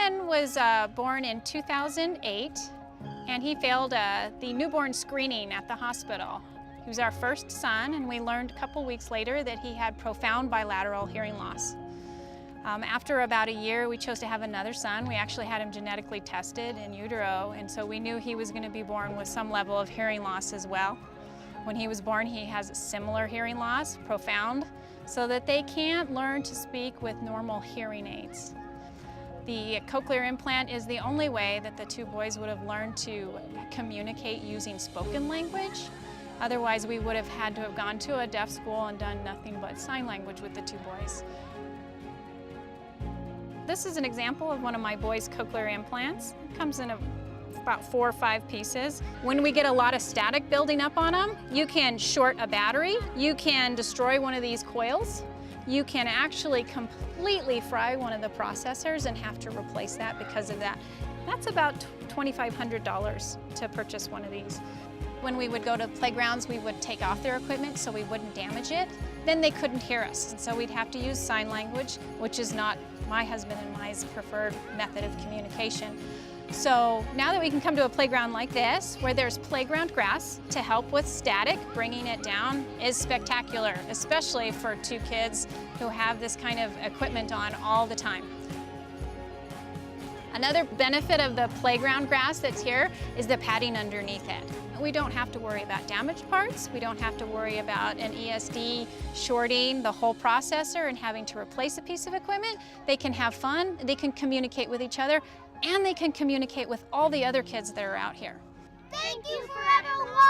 Flynn was born in 2008, and he failed the newborn screening at the hospital. He was our first son, and we learned a couple weeks later that he had profound bilateral hearing loss. After about a year, we chose to have another son. We actually had him genetically tested in utero, and so we knew he was going to be born with some level of hearing loss as well. When he was born, he has a similar hearing loss, profound, so that they can't learn to speak with normal hearing aids. The cochlear implant is the only way that the two boys would have learned to communicate using spoken language. Otherwise, we would have had to have gone to a deaf school and done nothing but sign language with the two boys. This is an example of one of my boys' cochlear implants. It comes in about 4 or 5 pieces. When we get a lot of static building up on them, you can short a battery, you can destroy one of these coils, you can actually completely fry one of the processors and have to replace that because of that. That's about $2,500 to purchase one of these. When we would go to playgrounds, we would take off their equipment so we wouldn't damage it. Then they couldn't hear us, and so we'd have to use sign language, which is not my husband and my preferred method of communication. So now that we can come to a playground like this, where there's playground grass to help with static, bringing it down is spectacular, especially for 2 kids who have this kind of equipment on all the time. Another benefit of the playground grass that's here is the padding underneath it. We don't have to worry about damaged parts. We don't have to worry about an ESD shorting the whole processor and having to replace a piece of equipment. They can have fun, they can communicate with each other, and they can communicate with all the other kids that are out here. Thank you, ForeverLawn!